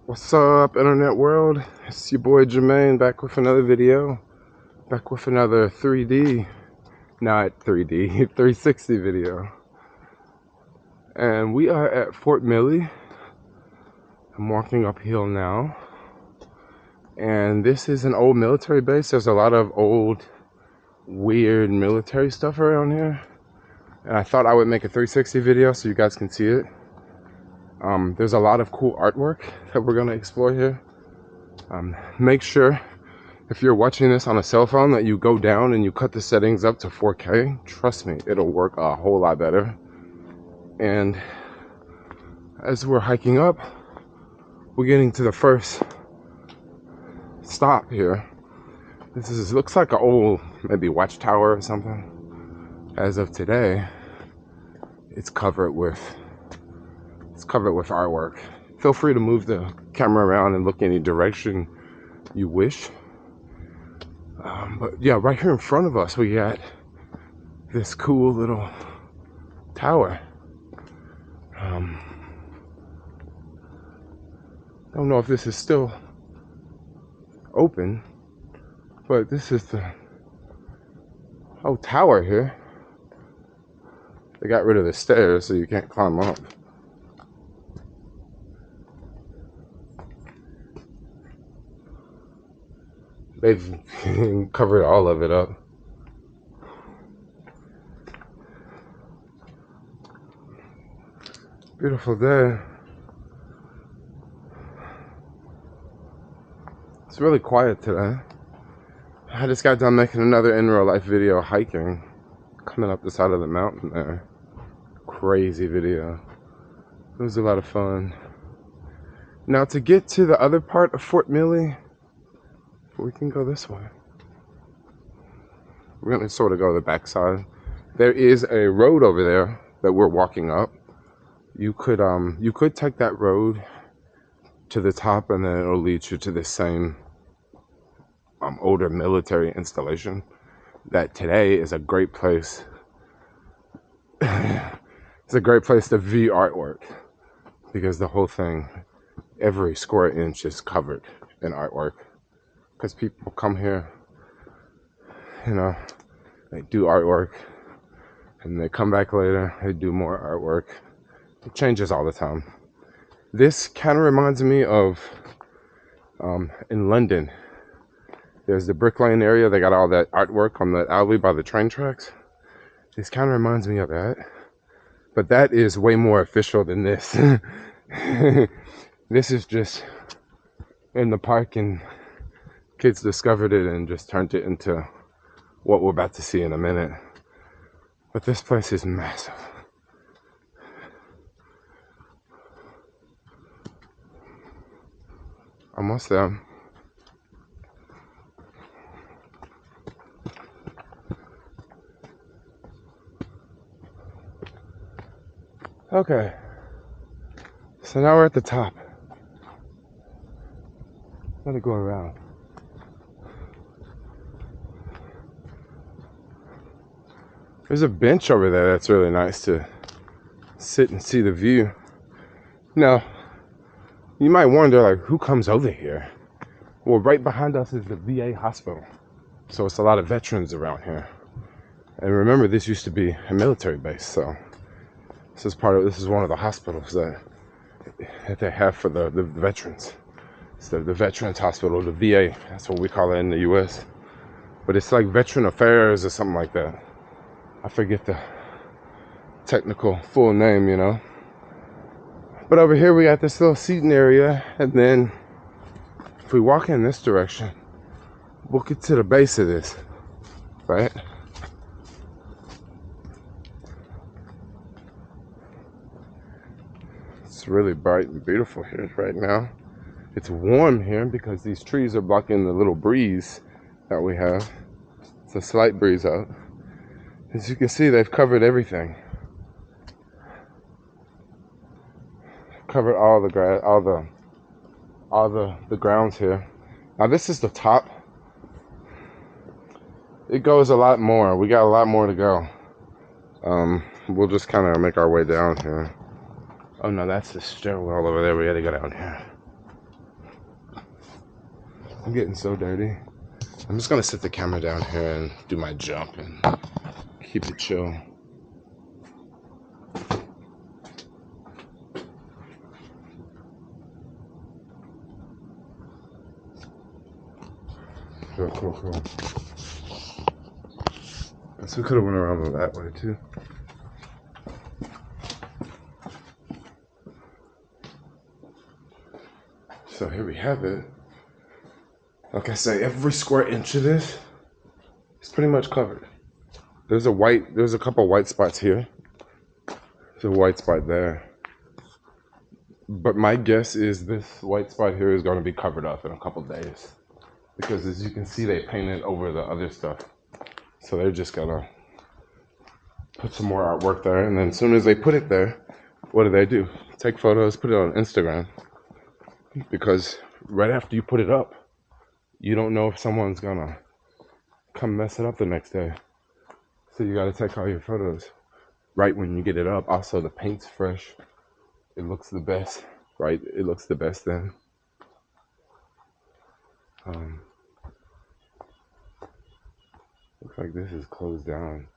What's up, internet world? It's your boy Jermaine back with another video, back with another 3D, not 3D, 360 video. And we are at Fort Miley. I'm walking uphill now. And this is an old military base. There's a lot of old, weird military stuff around here. And I thought I would make a 360 video so you guys can see it. There's a lot of cool artwork that we're gonna explore here. Make sure if you're watching this on a cell phone that you go down and you cut the settings up to 4K. Trust me, it'll work a whole lot better. And as we're hiking up, we're getting to the first stop here. This looks like an old maybe watchtower or something. As of today, it's covered with artwork. Feel free to move the camera around and look any direction you wish. But yeah, right here in front of us, we got this cool little tower. Don't know if this is still open, but this is the tower here. They got rid of the stairs so you can't climb up. They've covered all of it up. Beautiful day. It's really quiet today. I just got done making another in real life video hiking, coming up the side of the mountain there. Crazy video. It was a lot of fun. Now to get to the other part of Fort Miley, we can go this way. We're gonna sort of go to the backside. There is a road over there that we're walking up. You could take that road to the top and then it'll lead you to the same older military installation that today is a great place. It's a great place to view artwork because the whole thing, every square inch is covered in artwork. Because people come here, you know, they do artwork and they come back later, they do more artwork. It changes all the time. This kind of reminds me of in London. There's the Brick Lane area. They got all that artwork on the alley by the train tracks. This kind of reminds me of that. But that is way more official than this. This is just in the park and kids discovered it and just turned it into what we're about to see in a minute. But this place is massive. Almost there. Okay. So now we're at the top. Let it go around. There's a bench over there that's really nice to sit and see the view. Now, you might wonder, like, who comes over here? Well, right behind us is the VA hospital. So it's a lot of veterans around here. And remember, this used to be a military base, so this is one of the hospitals that they have for the veterans. It's the Veterans Hospital, the VA. That's what we call it in the US. But it's like Veteran Affairs or something like that. I forget the technical full name, you know. But over here we got this little seating area, and then if we walk in this direction, we'll get to the base of this, right? It's really bright and beautiful here right now. It's warm here because these trees are blocking the little breeze that we have. It's a slight breeze out. As you can see, they've covered everything. Covered all the grass, all the grounds here. Now this is the top. It goes a lot more. We got a lot more to go. We'll just kind of make our way down here. Oh no, that's the stairwell over there. We gotta go down here. I'm getting so dirty. I'm just gonna set the camera down here and do my jump and keep it chill. Cool. Guess we could have went around that way too. So here we have it. Like I say, every square inch of this is pretty much covered. There's a couple white spots here. There's a white spot there. But my guess is this white spot here is going to be covered up in a couple days. Because as you can see, they painted over the other stuff. So they're just gonna put some more artwork there. And then as soon as they put it there, what do? Take photos, put it on Instagram. Because right after you put it up, you don't know if someone's gonna come mess it up the next day. So you gotta take all your photos right when you get it up. Also, the paint's fresh. It looks the best, right? It looks the best then. Looks like this is closed down.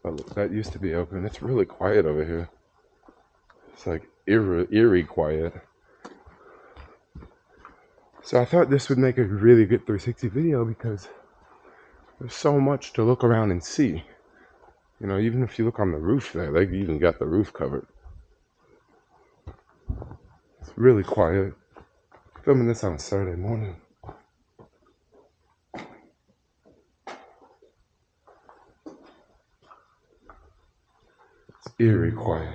But look, that used to be open. It's really quiet over here. It's like eerie quiet. So I thought this would make a really good 360 video because there's so much to look around and see. You know, even if you look on the roof there, they even got the roof covered. It's really quiet. Filming this on a Saturday morning. It's eerie quiet.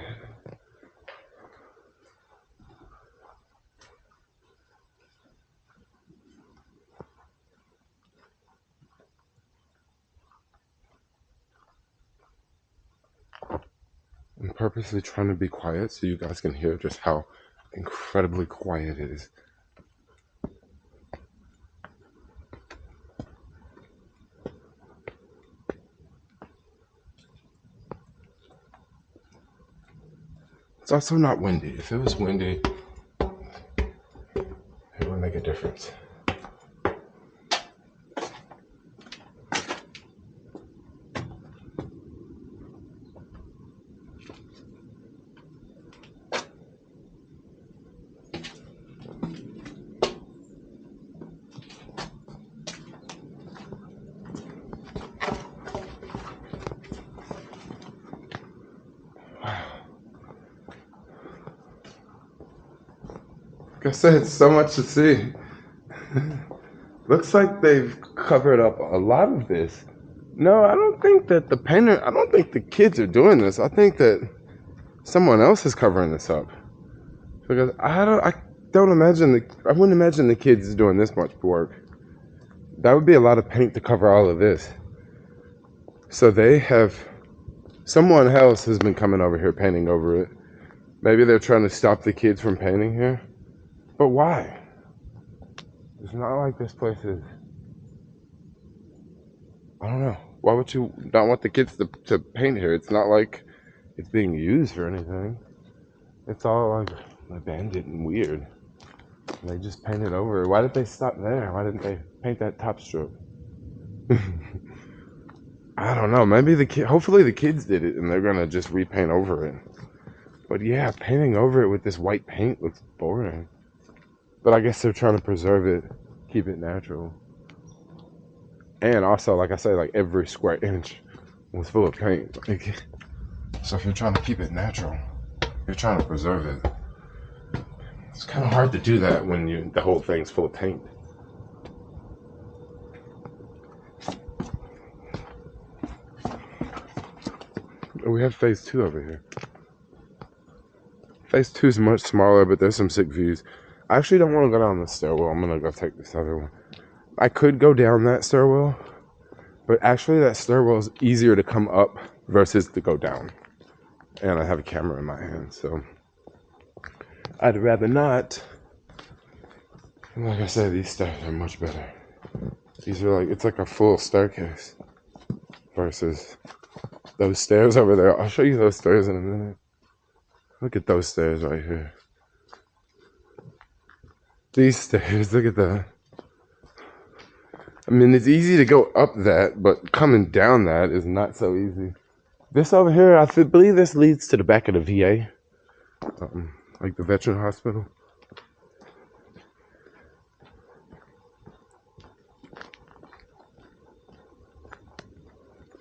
I'm purposely trying to be quiet so you guys can hear just how incredibly quiet it is. It's also not windy. If it was windy, it would make a difference. Like I said, so much to see. Looks like they've covered up a lot of this. No, I don't think that I don't think the kids are doing this. I think that someone else is covering this up. Because I wouldn't imagine the kids doing this much work. That would be a lot of paint to cover all of this. So someone else has been coming over here painting over it. Maybe they're trying to stop the kids from painting here. But why? It's not like this place is, I don't know. Why would you not want the kids to paint here? It's not like it's being used or anything. It's all like abandoned and weird. And they just painted over it. Why did they stop there? Why didn't they paint that top strip? I don't know. Maybe hopefully the kids did it and they're gonna just repaint over it. But yeah, painting over it with this white paint looks boring. But I guess they're trying to preserve it, keep it natural. And also, like I say, like every square inch was full of paint. So if you're trying to keep it natural, you're trying to preserve it. It's kind of hard to do that when the whole thing's full of paint. We have phase 2 over here. Phase 2 is much smaller, but there's some sick views. I actually don't want to go down the stairwell. I'm going to go take this other one. I could go down that stairwell, but actually that stairwell is easier to come up versus to go down. And I have a camera in my hand, so I'd rather not. And like I said, these stairs are much better. These are it's like a full staircase versus those stairs over there. I'll show you those stairs in a minute. Look at those stairs right here. These stairs, look at that. I mean, it's easy to go up that, but coming down that is not so easy. This over here, believe this leads to the back of the VA, like the veteran hospital.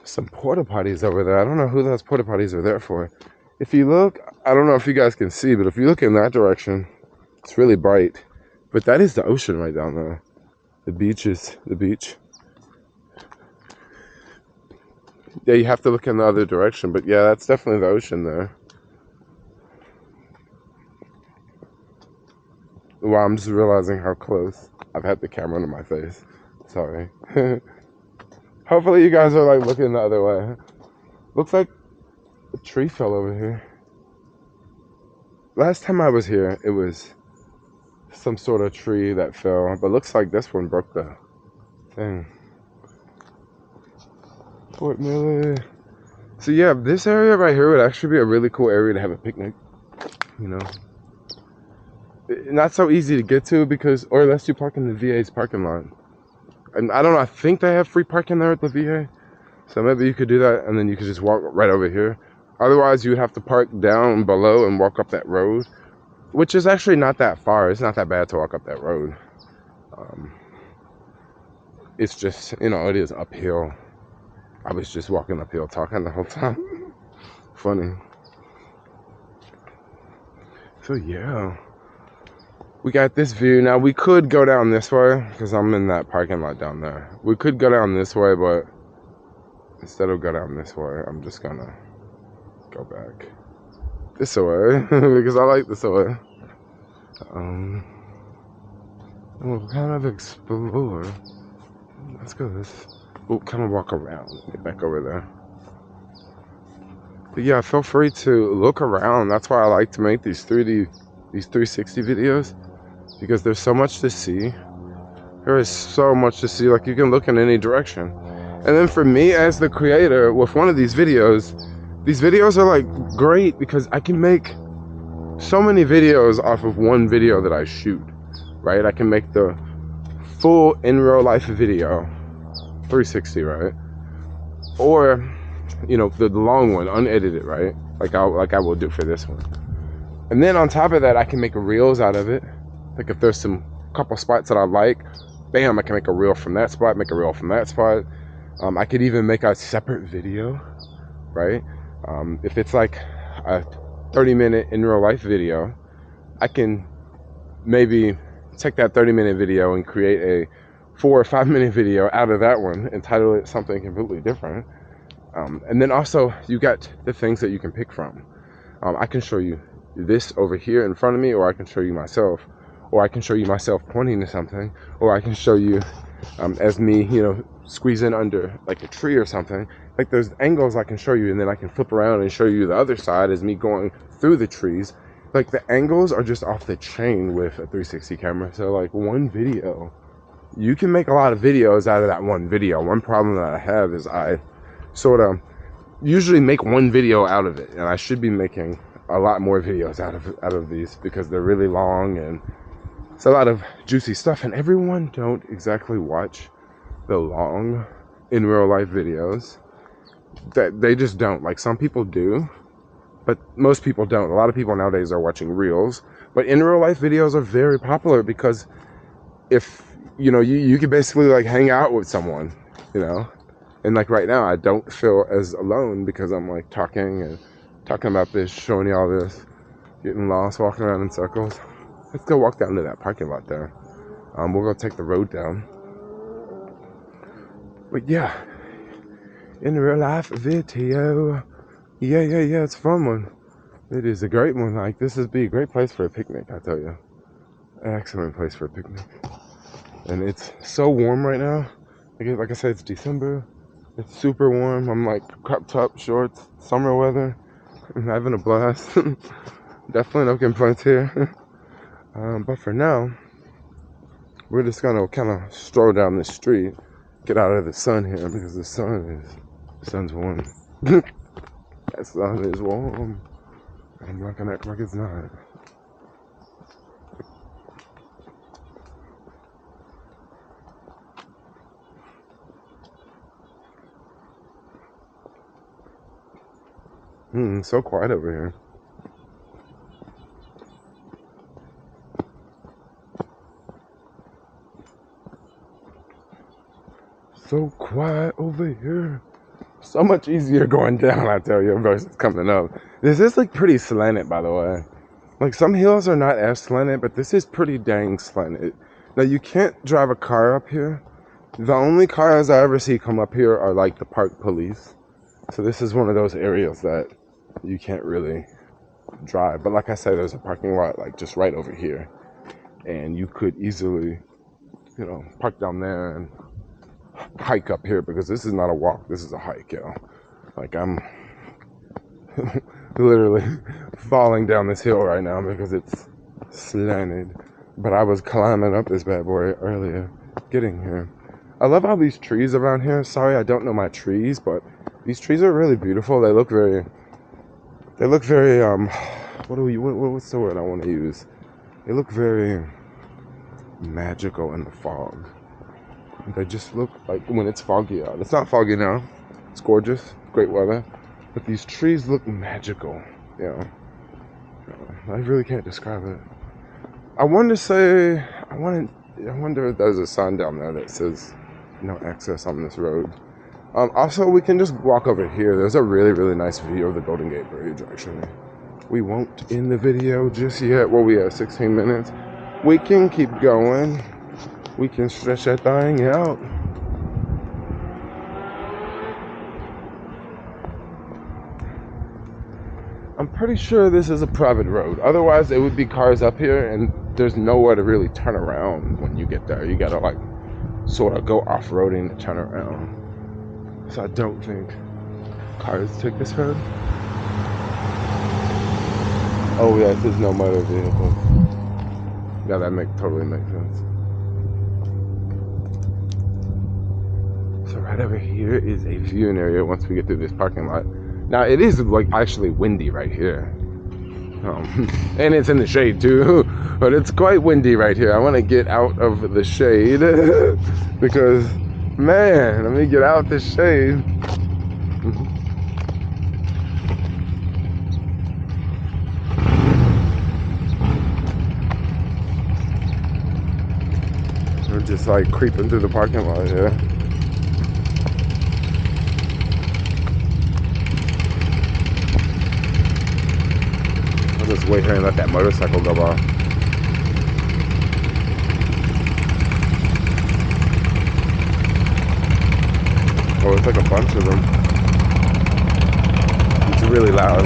Some porta potties over there. I don't know who those porta potties are there for. If you look, I don't know if you guys can see, but if you look in that direction, it's really bright. But that is the ocean right down there. The beach is the beach. Yeah, you have to look in the other direction, but yeah, that's definitely the ocean there. Wow, I'm just realizing how close I've had the camera to my face. Sorry. Hopefully you guys are like looking the other way. Looks like a tree fell over here. Last time I was here, it was some sort of tree that fell, but looks like this one broke the thing. Fort Miley. So yeah, this area right here would actually be a really cool area to have a picnic, you know. Not so easy to get to because, or unless you park in the VA's parking lot. And I don't know, I think they have free parking there at the VA. So maybe you could do that and then you could just walk right over here. Otherwise, you would have to park down below and walk up that road, which is actually not that far. It's not that bad to walk up that road. It's just, you know, it is uphill. I was just walking uphill talking the whole time. Funny. So yeah, we got this view. Now we could go down this way because I'm in that parking lot down there. We could go down this way, but instead of go down this way, I'm just gonna go back this way because I like this way. And we'll kind of explore. Let's go this. We'll kind of walk around, get back over there. But yeah, feel free to look around. That's why I like to make these 360 videos, because there's so much to see. There is so much to see, like you can look in any direction. And then for me as the creator with one of these videos are like great because I can make so many videos off of one video that I shoot, right? I can make the full in real life video 360, right? Or, you know, the long one, unedited, right? Like I will do for this one. And then on top of that, I can make reels out of it. Like if there's some couple spots that I like, bam, I can make a reel from that spot, make a reel from that spot. I could even make a separate video, right? If it's like a 30-minute in real life video, I can maybe take that 30-minute video and create a 4 or 5 minute video out of that one and title it something completely different. And then also you got the things that you can pick from. I can show you this over here in front of me, or I can show you myself, or I can show you myself pointing to something, or I can show you as me, you know, squeezing under like a tree or something. Like there's angles I can show you, and then I can flip around and show you the other side as me going through the trees. Like the angles are just off the chain with a 360 camera. So like one video, you can make a lot of videos out of that one video. One problem that I have is I sort of usually make one video out of it, and I should be making a lot more videos out of these because they're really long and it's a lot of juicy stuff, and everyone don't exactly watch the long in real life videos. That they just don't. Like some people do, but most people don't. A lot of people nowadays are watching reels, but in real life videos are very popular because if you know, you can basically like hang out with someone, you know. And like right now I don't feel as alone because I'm like talking about this, showing you all this, getting lost, walking around in circles. Let's go walk down to that parking lot there. We'll go take the road down. But yeah, in real life video, yeah, it's a fun one. It is a great one. Like this would be a great place for a picnic, I tell you. An excellent place for a picnic. And it's so warm right now. Like I said, it's December. It's super warm. I'm like crop top, shorts, summer weather. I'm having a blast. Definitely no complaints here. But for now, we're just gonna kind of stroll down the street, get out of the sun here because the sun's warm. That sun is warm. I'm not gonna act like it's not. So quiet over here. So quiet over here. So much easier going down, I tell you, versus coming up. This is like pretty slanted, by the way. Like some hills are not as slanted, but this is pretty dang slanted. Now you can't drive a car up here. The only cars I ever see come up here are like the park police. So this is one of those areas that you can't really drive. But like I said, there's a parking lot like just right over here. And you could easily, you know, park down there and hike up here, because this is not a walk, this is a hike, yo. Like I'm literally falling down this hill right now because it's slanted. But I was climbing up this bad boy earlier, getting here. I love all these trees around here. Sorry, I don't know my trees, but these trees are really beautiful. They look very, what's the word I want to use? They look very magical in the fog. They just look like when it's foggy out. It's not foggy now. It's gorgeous, great weather. But these trees look magical, you know. I really can't describe it. I wonder if there's a sign down there that says no access on this road. Also, we can just walk over here. There's a really, really nice view of the Golden Gate Bridge, actually. We won't end the video just yet. Well, we have 16 minutes. We can keep going. We can stretch that thing out. I'm pretty sure this is a private road. Otherwise, it would be cars up here, and there's nowhere to really turn around when you get there. You gotta like sort of go off-roading to turn around. So I don't think cars take this road. Oh yes, there's no motor vehicles. Yeah, that totally makes sense. So right over here is a viewing area once we get through this parking lot. Now it is like actually windy right here. And it's in the shade too, but it's quite windy right here. I want to get out of the shade because, man, let me get out the shade. We're just like creeping through the parking lot here. I'll just wait here and let that motorcycle go by. Oh, it's like a bunch of them. It's really loud.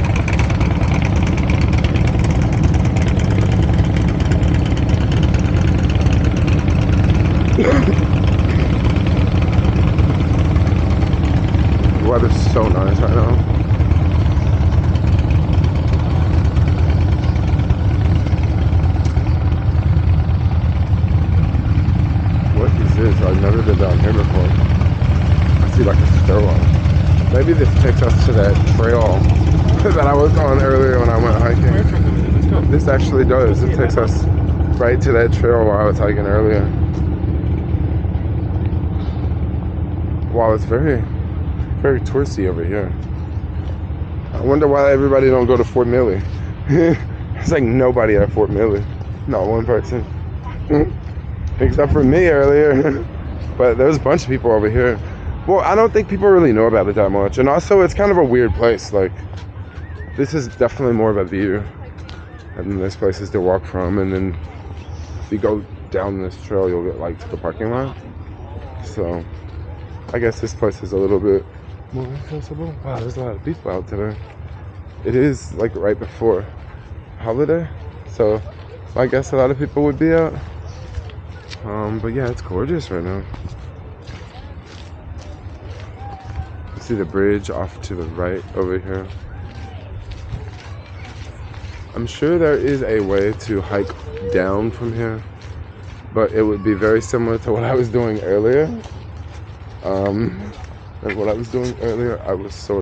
The weather's so nice right now. What is this? I've never been down here before. I see like a stairwell. Maybe this takes us to that trail that I was on earlier when I went hiking. This actually does. It takes us right to that trail where I was hiking earlier. Wow, it's very, very touristy over here. I wonder why everybody don't go to Fort Miley. It's like nobody at Fort Miley. Not one person. Except for me earlier. But there's a bunch of people over here. Well, I don't think people really know about it that much. And also, it's kind of a weird place. Like, this is definitely more of a view. And then there's places to walk from. And then if you go down this trail, you'll get, like, to the parking lot. So, I guess this place is a little bit more accessible. Wow, there's a lot of people out today. It is, like, right before holiday. So, I guess a lot of people would be out. But yeah, it's gorgeous right now. You see the bridge off to the right over here. I'm sure there is a way to hike down from here, but it would be very similar to what I was doing earlier. I was so